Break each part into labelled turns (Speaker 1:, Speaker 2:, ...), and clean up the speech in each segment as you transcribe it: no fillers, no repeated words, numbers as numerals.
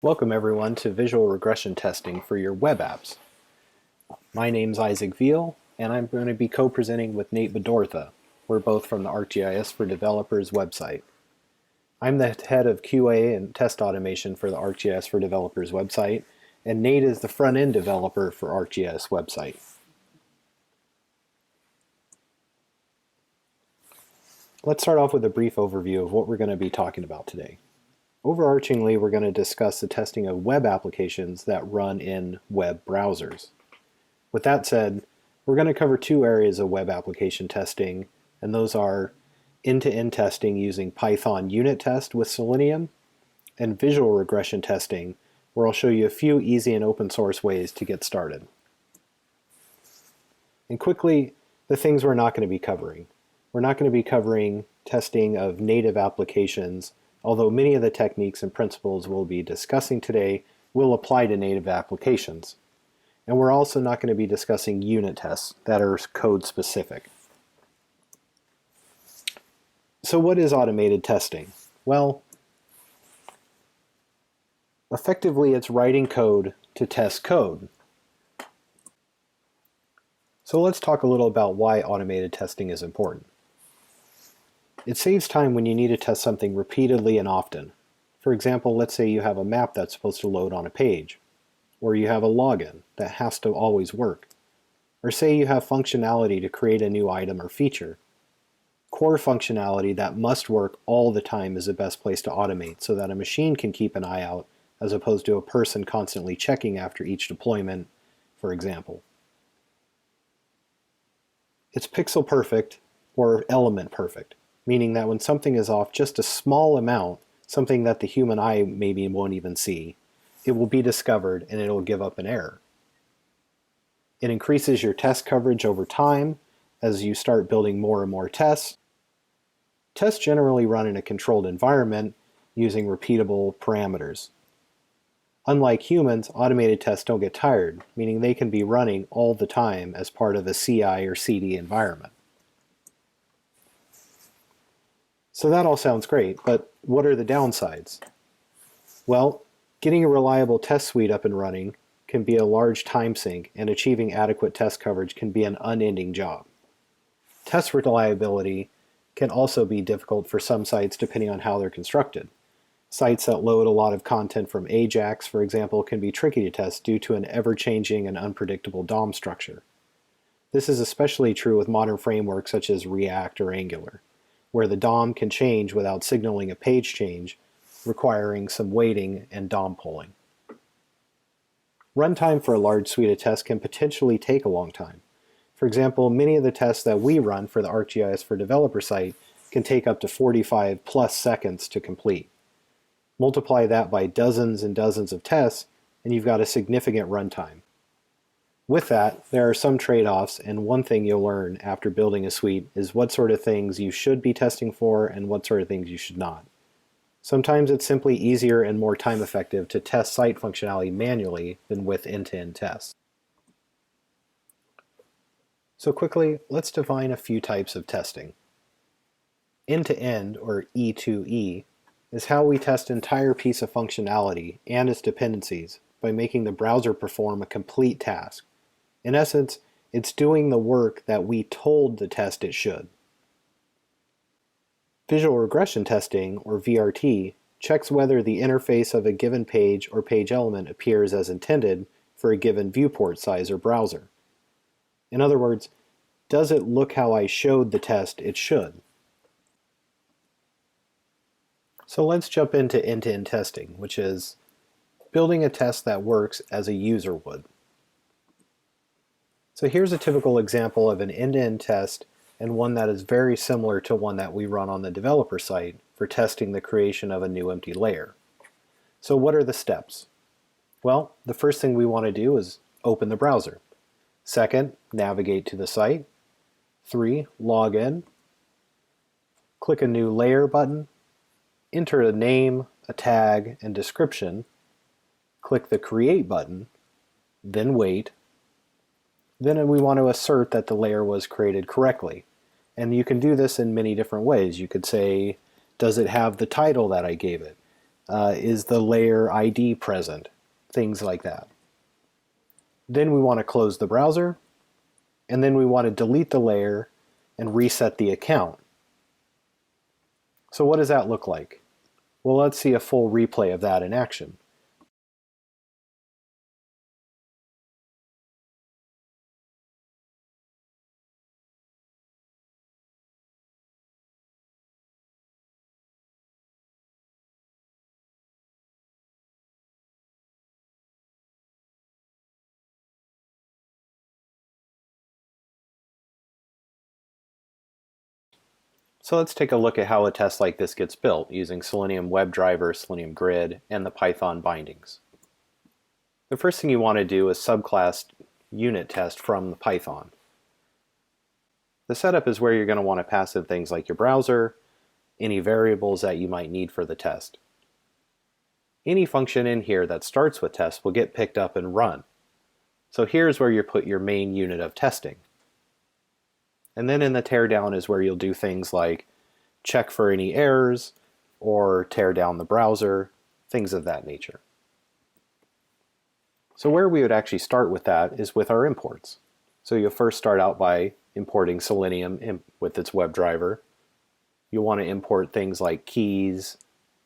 Speaker 1: Welcome everyone to visual regression testing for your web apps. My name's Isaac Veal, and I'm going to be co-presenting with Nate Bedortha. We're both from the ArcGIS for Developers website. I'm the head of QA and test automation for the ArcGIS for Developers website, and Nate is the front-end developer for ArcGIS website. Let's start off with a brief overview of what we're going to be talking about today. Overarchingly, we're going to discuss the testing of web applications that run in web browsers. With that said, we're going to cover two areas of web application testing, and those are end-to-end testing using Python unit test with Selenium, and visual regression testing, where I'll show you a few easy and open source ways to get started. And quickly, the things we're not going to be covering. We're not going to be covering testing of native applications, although many of the techniques and principles we'll be discussing today will apply to native applications. And we're also not going to be discussing unit tests that are code specific. So what is automated testing? Well, effectively it's writing code to test code. So let's talk a little about why automated testing is important. It saves time when you need to test something repeatedly and often. For example, let's say you have a map that's supposed to load on a page, or you have a login that has to always work, or say you have functionality to create a new item or feature. Core functionality that must work all the time is the best place to automate so that a machine can keep an eye out as opposed to a person constantly checking after each deployment, for example. It's pixel perfect or element perfect, meaning that when something is off just a small amount, something that the human eye maybe won't even see, it will be discovered and it will give up an error. It increases your test coverage over time as you start building more and more tests. Tests generally run in a controlled environment using repeatable parameters. Unlike humans, automated tests don't get tired, meaning they can be running all the time as part of a CI or CD environment. So that all sounds great, but what are the downsides? Well, getting a reliable test suite up and running can be a large time sink, and achieving adequate test coverage can be an unending job. Test reliability can also be difficult for some sites depending on how they're constructed. Sites that load a lot of content from Ajax, for example, can be tricky to test due to an ever-changing and unpredictable DOM structure. This is especially true with modern frameworks such as React or Angular, where the DOM can change without signaling a page change, requiring some waiting and DOM polling. Runtime for a large suite of tests can potentially take a long time. For example, many of the tests that we run for the ArcGIS for Developer site can take up to 45 plus seconds to complete. Multiply that by dozens and dozens of tests, and you've got a significant runtime. With that, there are some trade-offs, and one thing you'll learn after building a suite is what sort of things you should be testing for and what sort of things you should not. Sometimes it's simply easier and more time-effective to test site functionality manually than with end-to-end tests. So quickly, let's define a few types of testing. End-to-end, or E2E, is how we test an entire piece of functionality and its dependencies by making the browser perform a complete task. In essence, it's doing the work that we told the test it should. Visual regression testing, or VRT, checks whether the interface of a given page or page element appears as intended for a given viewport size or browser. In other words, does it look how I showed the test it should? So let's jump into end-to-end testing, which is building a test that works as a user would. So here's a typical example of an end-to-end test, and one that is very similar to one that we run on the developer site for testing the creation of a new empty layer. So what are the steps? Well, the first thing we want to do is open the browser. Second, navigate to the site. 3, log in. Click a new layer button. Enter a name, a tag, and description. Click the create button, then wait. Then we want to assert that the layer was created correctly. And you can do this in many different ways. You could say, does it have the title that I gave it? Is the layer ID present? Things like that. Then we want to close the browser, and then we want to delete the layer and reset the account. So what does that look like? Well, let's see a full replay of that in action. So let's take a look at how a test like this gets built using Selenium-Webdriver, Selenium Grid, and the Python bindings. The first thing you want to do is subclass unit test from the Python. The setup is where you're going to want to pass in things like your browser, any variables that you might need for the test. Any function in here that starts with test will get picked up and run. So here's where you put your main unit of testing. And then in the teardown is where you'll do things like check for any errors or tear down the browser, things of that nature. So where we would actually start with that is with our imports. So you'll first start out by importing Selenium with its WebDriver. You'll want to import things like keys,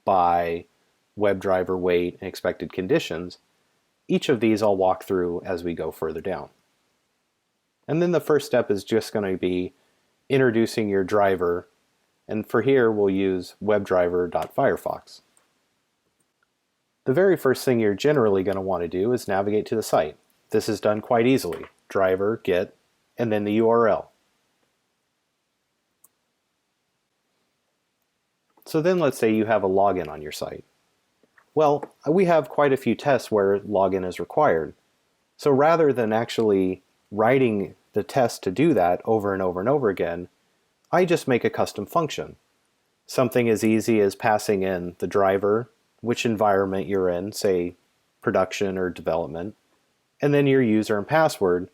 Speaker 1: by, WebDriver weight, and expected conditions. Each of these I'll walk through as we go further down. And then the first step is just going to be introducing your driver, and for here we'll use webdriver.firefox. The very first thing you're generally going to want to do is navigate to the site. This is done quite easily. Driver, get, and then the URL. So then let's say you have a login on your site. Well, we have quite a few tests where login is required. So rather than actually writing the test to do that over and over and over again, I just make a custom function. Something as easy as passing in the driver, which environment you're in, say production or development, and then your user and password,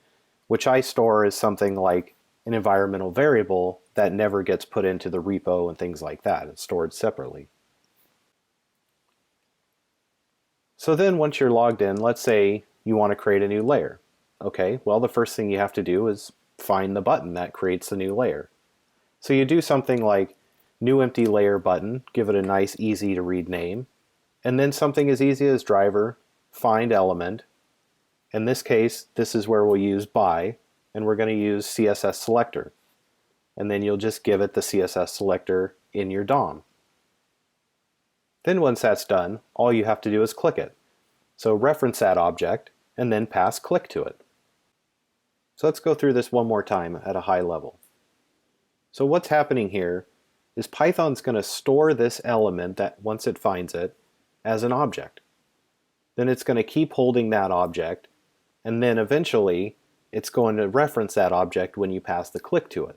Speaker 1: which I store as something like an environmental variable that never gets put into the repo and things like that. It's stored separately. So then once you're logged in, let's say you want to create a new layer. Okay, well the first thing you have to do is find the button that creates the new layer. So you do something like new empty layer button, give it a nice easy to read name, and then something as easy as driver, find element. In this case, this is where we'll use by, and we're going to use CSS selector. And then you'll just give it the CSS selector in your DOM. Then once that's done, all you have to do is click it. So reference that object, and then pass click to it. So let's go through this one more time at a high level. So what's happening here is Python's going to store this element that once it finds it as an object. Then it's going to keep holding that object, and then eventually it's going to reference that object when you pass the click to it.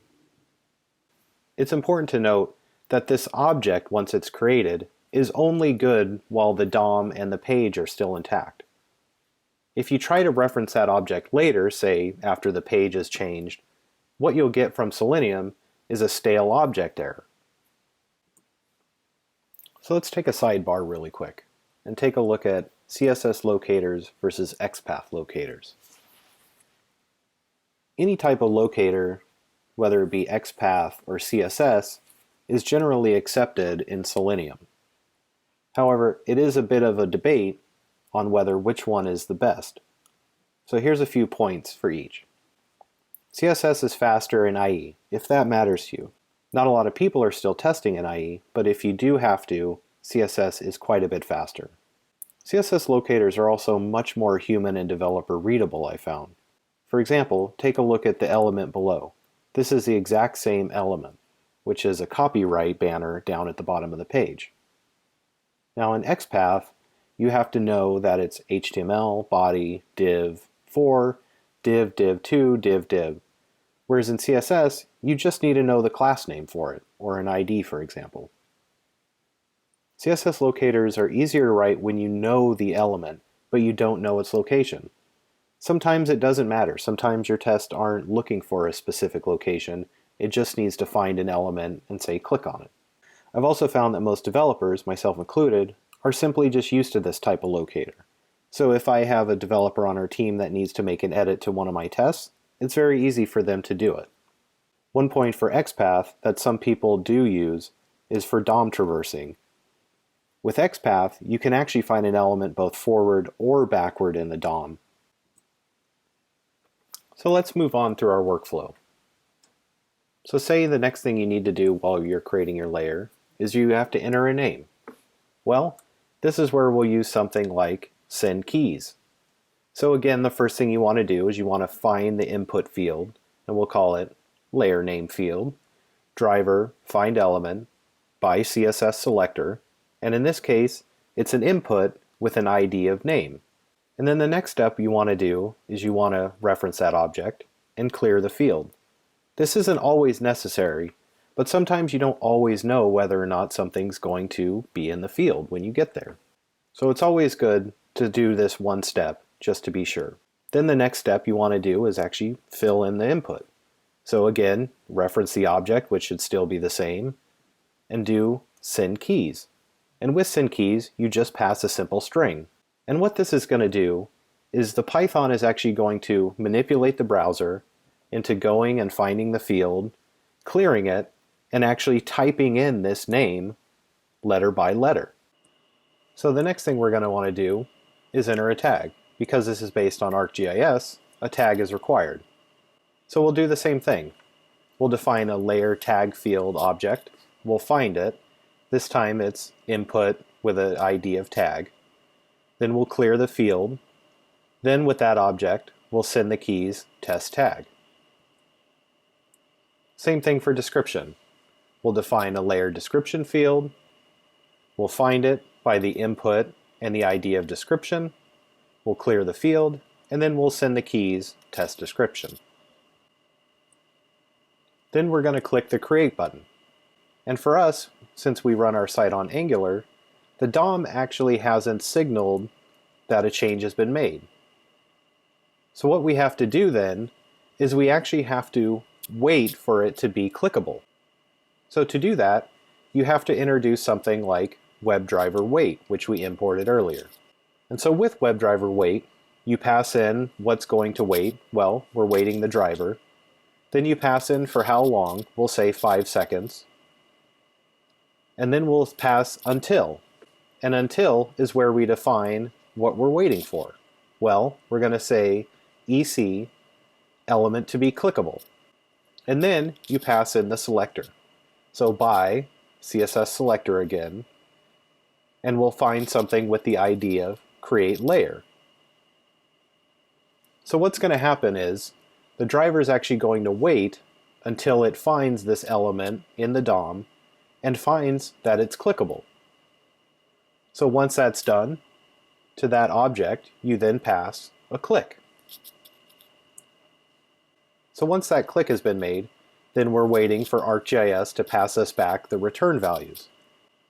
Speaker 1: It's important to note that this object, once it's created, is only good while the DOM and the page are still intact. If you try to reference that object later, say after the page is changed, what you'll get from Selenium is a stale object error. So let's take a sidebar really quick and take a look at CSS locators versus XPath locators. Any type of locator, whether it be XPath or CSS, is generally accepted in Selenium. However, it is a bit of a debate on whether which one is the best. So here's a few points for each. CSS is faster in IE, if that matters to you. Not a lot of people are still testing in IE, but if you do have to, CSS is quite a bit faster. CSS locators are also much more human and developer readable, I found. For example, take a look at the element below. This is the exact same element, which is a copyright banner down at the bottom of the page. Now in XPath, you have to know that it's HTML, body, div 4, div 2, div. Whereas in CSS, you just need to know the class name for it, or an ID for example. CSS locators are easier to write when you know the element, but you don't know its location. Sometimes it doesn't matter. Sometimes your tests aren't looking for a specific location. It just needs to find an element and say click on it. I've also found that most developers, myself included, are simply just used to this type of locator. So if I have a developer on our team that needs to make an edit to one of my tests, it's very easy for them to do it. One point for XPath that some people do use is for DOM traversing. With XPath, you can actually find an element both forward or backward in the DOM. So let's move on through our workflow. So say the next thing you need to do while you're creating your layer is you have to enter a name. Well, this is where we'll use something like send keys. So again, the first thing you want to do is you want to find the input field, and we'll call it layer name field, driver find element by CSS selector, and in this case, it's an input with an ID of name. And then the next step you want to do is you want to reference that object and clear the field. This isn't always necessary, but sometimes you don't always know whether or not something's going to be in the field when you get there. So it's always good to do this one step just to be sure. Then the next step you want to do is actually fill in the input. So again, reference the object, which should still be the same, and do send keys. And with send keys, you just pass a simple string. And what this is going to do is the Python is actually going to manipulate the browser into going and finding the field, clearing it, and actually typing in this name letter by letter. So the next thing we're going to want to do is enter a tag. Because this is based on ArcGIS, a tag is required. So we'll do the same thing. We'll define a layer tag field object. We'll find it. This time it's input with an ID of tag. Then we'll clear the field. Then with that object, we'll send the keys test tag. Same thing for description. We'll define a layer description field. We'll find it by the input and the ID of description. We'll clear the field, and then we'll send the keys test description. Then we're going to click the Create button. And for us, since we run our site on Angular, the DOM actually hasn't signaled that a change has been made. So what we have to do then is we actually have to wait for it to be clickable. So to do that, you have to introduce something like WebDriver wait, which we imported earlier. And so with WebDriver wait, you pass in what's going to wait. Well, we're waiting the driver. Then you pass in for how long. We'll say 5 seconds. And then we'll pass until. And until is where we define what we're waiting for. Well, we're going to say EC element to be clickable. And then you pass in the selector. So by CSS selector again, and we'll find something with the ID of create layer. So what's going to happen is the driver is actually going to wait until it finds this element in the DOM and finds that it's clickable. So once that's done, to that object, you then pass a click. So once that click has been made, then we're waiting for ArcGIS to pass us back the return values.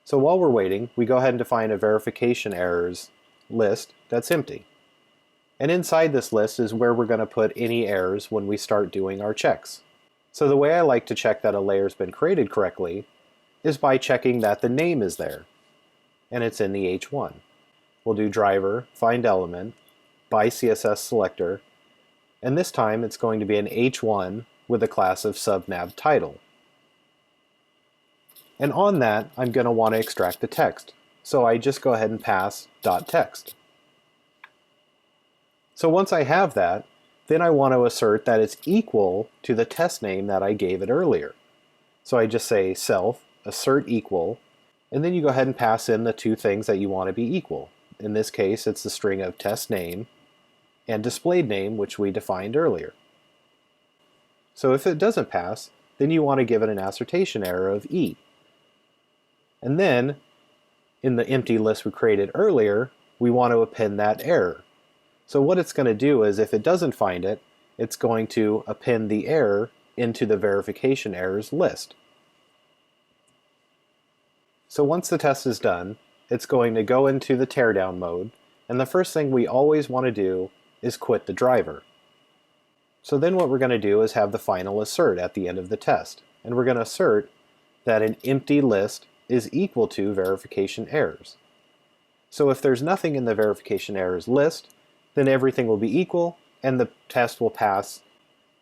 Speaker 1: So while we're waiting, we go ahead and define a verification errors list that's empty. And inside this list is where we're going to put any errors when we start doing our checks. So the way I like to check that a layer's been created correctly is by checking that the name is there, and it's in the H1. We'll do driver, find element, by CSS selector, and this time it's going to be an H1 with a class of subnav title. And on that, I'm going to want to extract the text. So I just go ahead and pass .text. So once I have that, then I want to assert that it's equal to the test name that I gave it earlier. So I just say self, assert equal, and then you go ahead and pass in the two things that you want to be equal. In this case, it's the string of test name and displayed name, which we defined earlier. So if it doesn't pass, then you want to give it an assertion error of E. And then, in the empty list we created earlier, we want to append that error. So what it's going to do is if it doesn't find it, it's going to append the error into the verification errors list. So once the test is done, it's going to go into the teardown mode, and the first thing we always want to do is quit the driver. So then what we're going to do is have the final assert at the end of the test, and we're going to assert that an empty list is equal to verification errors. So if there's nothing in the verification errors list, then everything will be equal and the test will pass.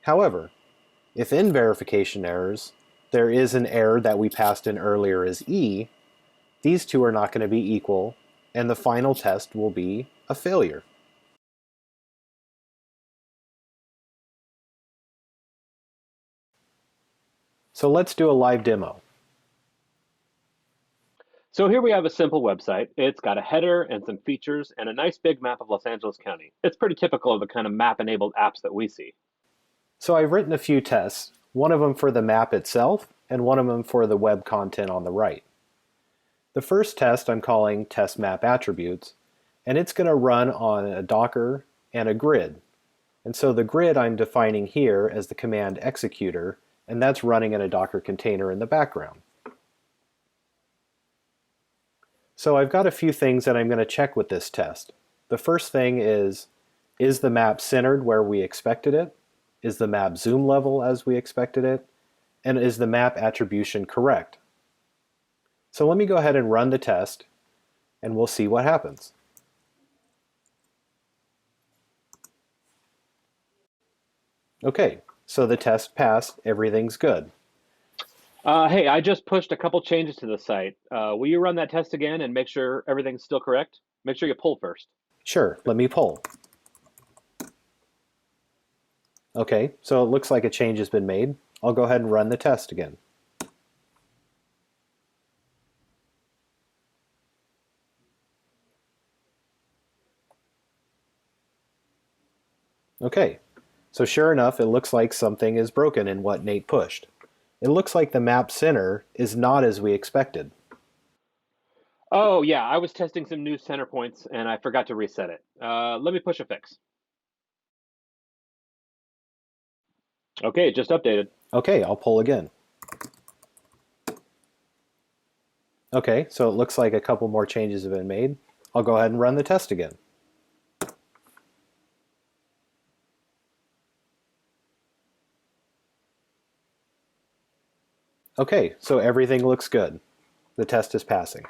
Speaker 1: However, if in verification errors there is an error that we passed in earlier as E, these two are not going to be equal and the final test will be a failure. So let's do a live demo.
Speaker 2: So here we have a simple website. It's got a header and some features and a nice big map of Los Angeles County. It's pretty typical of the kind of map-enabled apps that we see.
Speaker 1: So I've written a few tests, one of them for the map itself and one of them for the web content on the right. The first test I'm calling test map attributes, and it's going to run on a Docker and a grid. And so the grid I'm defining here as the command executor, and that's running in a Docker container in the background. So I've got a few things that I'm going to check with this test. The first thing is the map centered where we expected it? Is the map zoom level as we expected it? And is the map attribution correct? So let me go ahead and run the test, and we'll see what happens. Okay, so the test passed, everything's good.
Speaker 2: Hey, I just pushed a couple changes to the site. Will you run that test again and make sure everything's still correct? Make sure you pull first.
Speaker 1: Sure, let me poll. Okay, so it looks like a change has been made. I'll go ahead and run the test again. Okay, so sure enough, it looks like something is broken in what Nate pushed. It looks like the map center is not as we expected.
Speaker 2: Oh, yeah, I was testing some new center points and I forgot to reset it. Let me push a fix. Okay, just updated.
Speaker 1: Okay, I'll poll again. Okay, so it looks like a couple more changes have been made. I'll go ahead and run the test again. Okay, so everything looks good. The test is passing.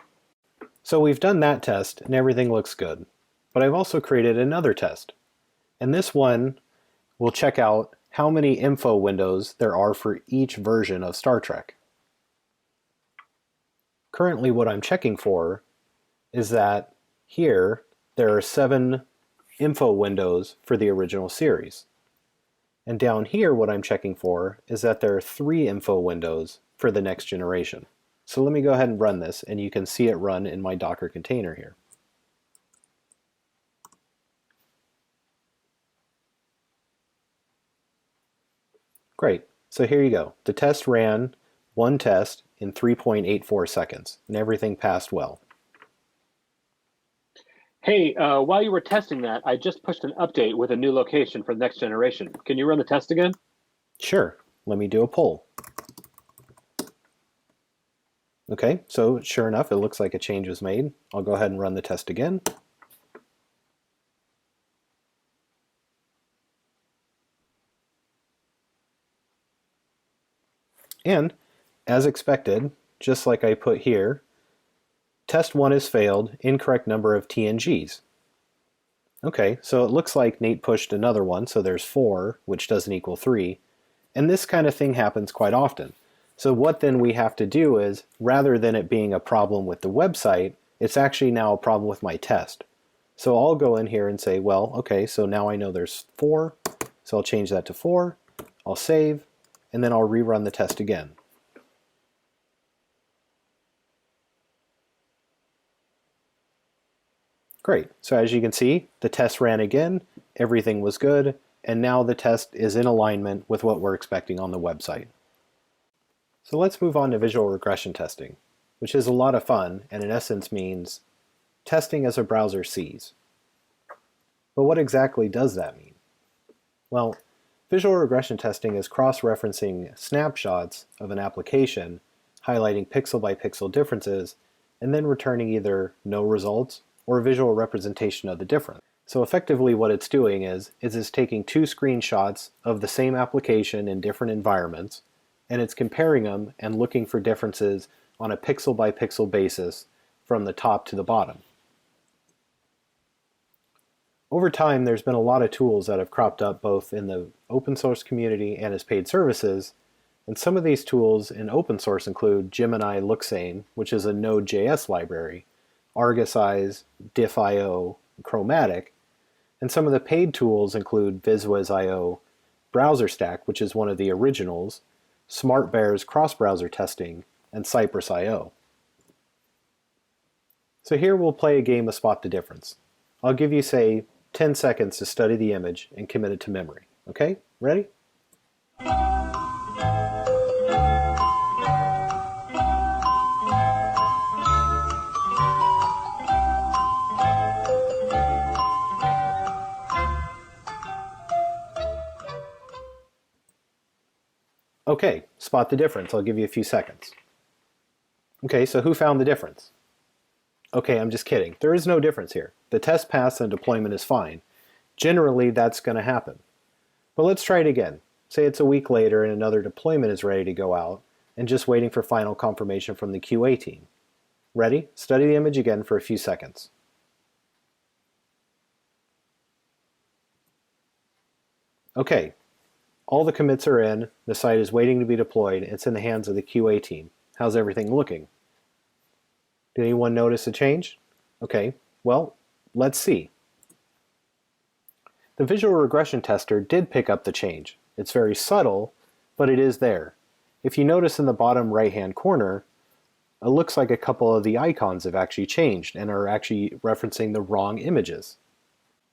Speaker 1: So we've done that test and everything looks good. But I've also created another test. And this one will check out how many info windows there are for each version of Star Trek. Currently what I'm checking for is that here there are 7 info windows for the original series. And down here what I'm checking for is that there are 3 info windows for the next generation. So let me go ahead and run this, and you can see it run in my Docker container here. Great, so here you go. The test ran one test in 3.84 seconds, and everything passed well.
Speaker 2: Hey, while you were testing that, I just pushed an update with a new location for the next generation. Can you run the test again?
Speaker 1: Sure, let me do a poll. Okay, so sure enough, it looks like a change was made. I'll go ahead and run the test again. And as expected, just like I put here, test 1 has failed, incorrect number of TNGs. Okay, so it looks like Nate pushed another one, so there's 4, which doesn't equal 3. And this kind of thing happens quite often. So what then we have to do is, rather than it being a problem with the website, it's actually now a problem with my test. So I'll go in here and say, well, okay, so now I know there's 4, so I'll change that to 4, I'll save, and then I'll rerun the test again. Great, so as you can see, the test ran again, everything was good, and now the test is in alignment with what we're expecting on the website. So let's move on to visual regression testing, which is a lot of fun and in essence means testing as a browser sees. But what exactly does that mean? Well, visual regression testing is cross-referencing snapshots of an application, highlighting pixel by pixel differences, and then returning either no results or a visual representation of the difference. So effectively what it's doing is it's taking 2 screenshots of the same application in different environments, and it's comparing them and looking for differences on a pixel by pixel basis from the top to the bottom. Over time, there's been a lot of tools that have cropped up both in the open source community and as paid services, and some of these tools in open source include Gemini Looksane, which is a Node.js library, Argus Eyes, Diff.io, Chromatic, and some of the paid tools include VizWiz.io, BrowserStack, which is one of the originals, SmartBear's cross-browser testing, and Cypress.io. So here we'll play a game of Spot the Difference. I'll give you, say, 10 seconds to study the image and commit it to memory. Okay? Ready? Okay, spot the difference. I'll give you a few seconds. Okay, so who found the difference? Okay, I'm just kidding. There is no difference here. The test passed and deployment is fine. Generally, that's going to happen. But let's try it again. Say it's a week later and another deployment is ready to go out and just waiting for final confirmation from the QA team. Ready? Study the image again for a few seconds. Okay, all the commits are in, the site is waiting to be deployed, it's in the hands of the QA team. How's everything looking? Did anyone notice a change? Okay, well, let's see. The visual regression tester did pick up the change. It's very subtle, but it is there. If you notice in the bottom right-hand corner, it looks like a couple of the icons have actually changed and are actually referencing the wrong images.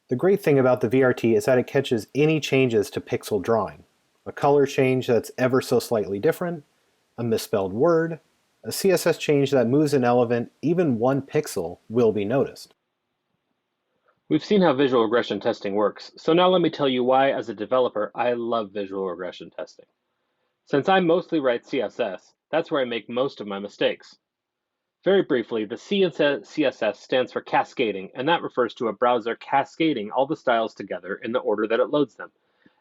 Speaker 1: The great thing about the VRT is that it catches any changes to pixel drawing. A color change that's ever so slightly different, a misspelled word, a CSS change that moves an element even 1 pixel will be noticed.
Speaker 2: We've seen how visual regression testing works, so now let me tell you why, as a developer, I love visual regression testing. Since I mostly write CSS, that's where I make most of my mistakes. Very briefly, the C in CSS stands for cascading, and that refers to a browser cascading all the styles together in the order that it loads them.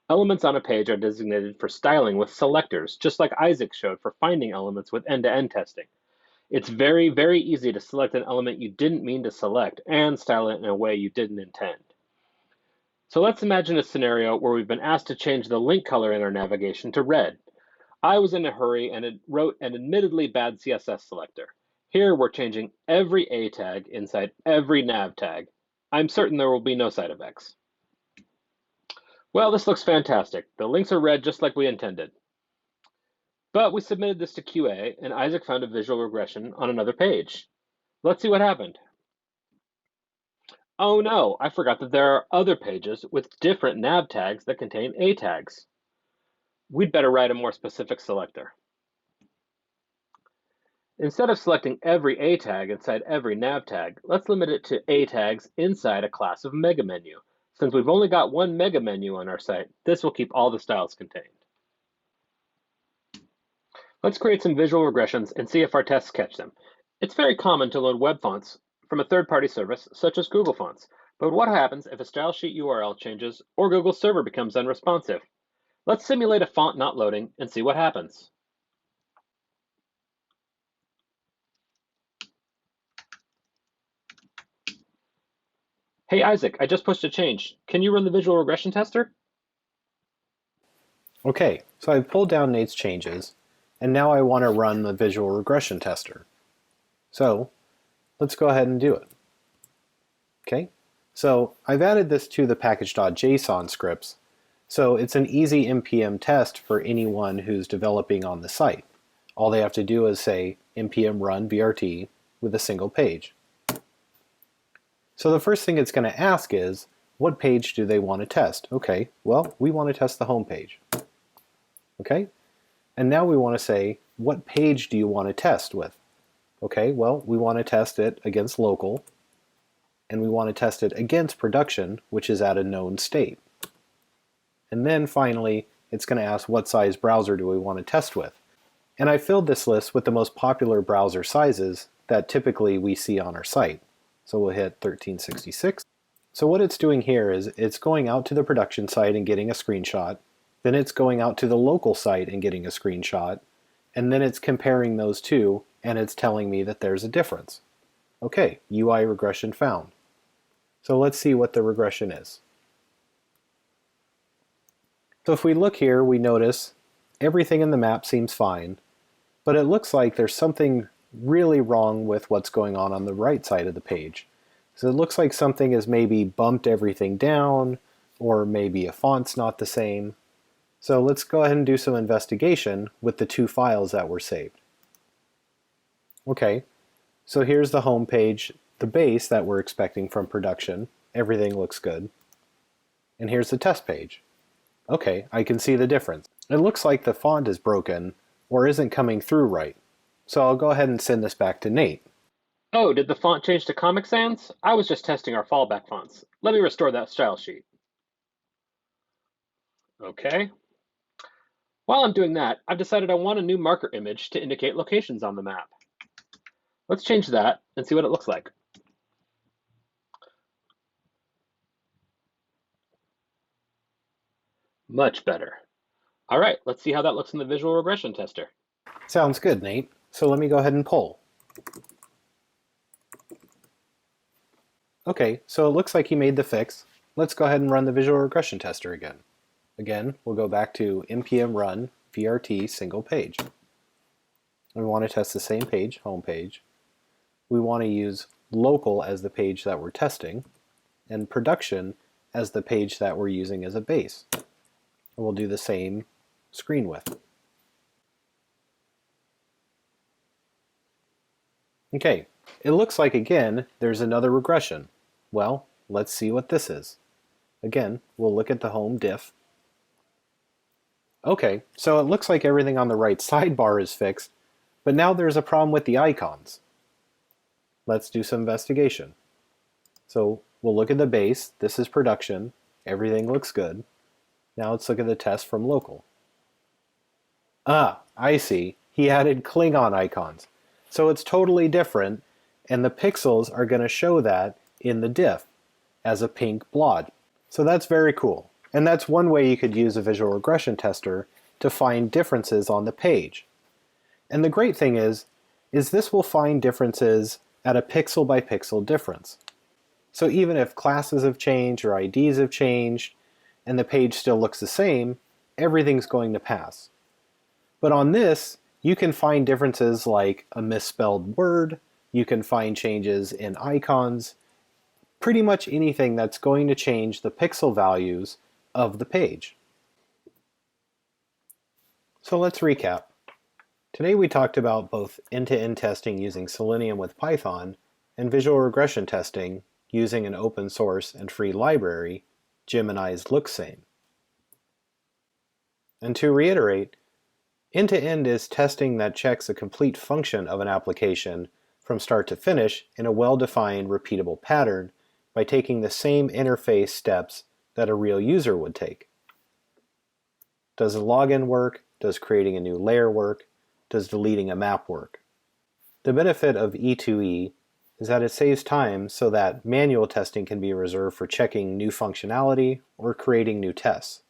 Speaker 2: Elements on a page are designated for styling with selectors, just like Isaac showed for finding elements with end-to-end testing. It's very, very easy to select an element you didn't mean to select and style it in a way you didn't intend. So let's imagine a scenario where we've been asked to change the link color in our navigation to red. I was in a hurry and it wrote an admittedly bad CSS selector. Here we're changing every A tag inside every nav tag. I'm certain there will be no side effects. Well, this looks fantastic. The links are red just like we intended. But we submitted this to QA and Isaac found a visual regression on another page. Let's see what happened. Oh no, I forgot that there are other pages with different nav tags that contain A tags. We'd better write a more specific selector. Instead of selecting every A tag inside every nav tag, let's limit it to A tags inside a class of mega menu. Since we've only got one mega menu on our site, this will keep all the styles contained. Let's create some visual regressions and see if our tests catch them. It's very common to load web fonts from a third-party service, such as Google Fonts. But what happens if a style sheet URL changes or Google's server becomes unresponsive? Let's simulate a font not loading and see what happens. Hey Isaac, I just pushed a change. Can you run the visual regression tester?
Speaker 1: Okay, so I've pulled down Nate's changes, and now I want to run the visual regression tester. So let's go ahead and do it. Okay, so I've added this to the package.json scripts, so it's an easy npm test for anyone who's developing on the site. All they have to do is say npm run vrt with a single page. So the first thing it's going to ask is, what page do they want to test? Okay, well, we want to test the home page. Okay, and now we want to say, what page do you want to test with? Okay, well, we want to test it against local, and we want to test it against production, which is at a known state. And then finally, it's going to ask what size browser do we want to test with. And I filled this list with the most popular browser sizes that typically we see on our site. So we'll hit 1366. So what it's doing here is it's going out to the production site and getting a screenshot, then it's going out to the local site and getting a screenshot, and then it's comparing those two and it's telling me that there's a difference. Okay, UI regression found. So let's see what the regression is. So if we look here, we notice everything in the map seems fine, but it looks like there's something really wrong with what's going on the right side of the page. So it looks like something has maybe bumped everything down, or maybe a font's not the same. So let's go ahead and do some investigation with the two files that were saved. Okay, so here's the home page, the base that we're expecting from production. Everything looks good. And here's the test page. Okay, I can see the difference. It looks like the font is broken or isn't coming through right. So I'll go ahead and send this back to Nate.
Speaker 2: Oh, did the font change to Comic Sans? I was just testing our fallback fonts. Let me restore that style sheet. Okay. While I'm doing that, I've decided I want a new marker image to indicate locations on the map. Let's change that and see what it looks like. Much better. All right, let's see how that looks in the visual regression tester.
Speaker 1: Sounds good, Nate. So let me go ahead and poll. Okay, so it looks like he made the fix. Let's go ahead and run the visual regression tester again. Again, we'll go back to npm run vrt single page. We want to test the same page, home page. We want to use local as the page that we're testing, and production as the page that we're using as a base. And we'll do the same screen width. Okay, it looks like again there's another regression. Well, let's see what this is. Again, we'll look at the home diff. Okay, so it looks like everything on the right sidebar is fixed, but now there's a problem with the icons. Let's do some investigation. So we'll look at the base. This is production. Everything looks good. Now let's look at the test from local. Ah, I see. He added Klingon icons. So it's totally different, and the pixels are going to show that in the diff as a pink blot. So that's very cool. And that's one way you could use a visual regression tester to find differences on the page. And the great thing is this will find differences at a pixel by pixel difference. So even if classes have changed or IDs have changed and the page still looks the same, everything's going to pass. But on this, you can find differences like a misspelled word, you can find changes in icons, pretty much anything that's going to change the pixel values of the page. So let's recap. Today we talked about both end-to-end testing using Selenium with Python and visual regression testing using an open source and free library, Gemini's LookSame. And to reiterate, end-to-end is testing that checks a complete function of an application from start to finish in a well-defined, repeatable pattern by taking the same interface steps that a real user would take. Does a login work? Does creating a new layer work? Does deleting a map work? The benefit of E2E is that it saves time so that manual testing can be reserved for checking new functionality or creating new tests.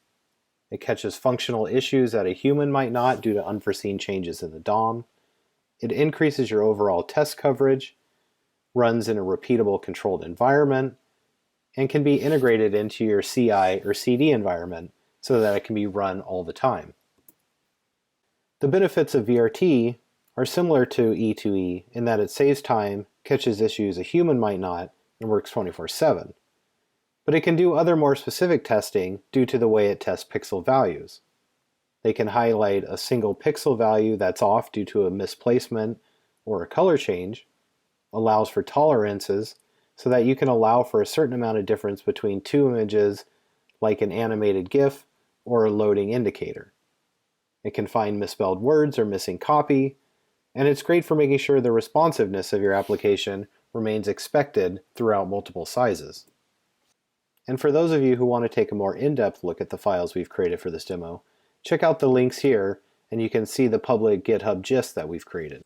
Speaker 1: It catches functional issues that a human might not due to unforeseen changes in the DOM. It increases your overall test coverage, runs in a repeatable controlled environment, and can be integrated into your CI or CD environment so that it can be run all the time. The benefits of VRT are similar to E2E in that it saves time, catches issues a human might not, and works 24/7. But it can do other more specific testing due to the way it tests pixel values. They can highlight a single pixel value that's off due to a misplacement or a color change, allows for tolerances so that you can allow for a certain amount of difference between two images like an animated GIF or a loading indicator. It can find misspelled words or missing copy, and it's great for making sure the responsiveness of your application remains expected throughout multiple sizes. And for those of you who want to take a more in-depth look at the files we've created for this demo, check out the links here and you can see the public GitHub gist that we've created.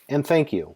Speaker 1: And thank you.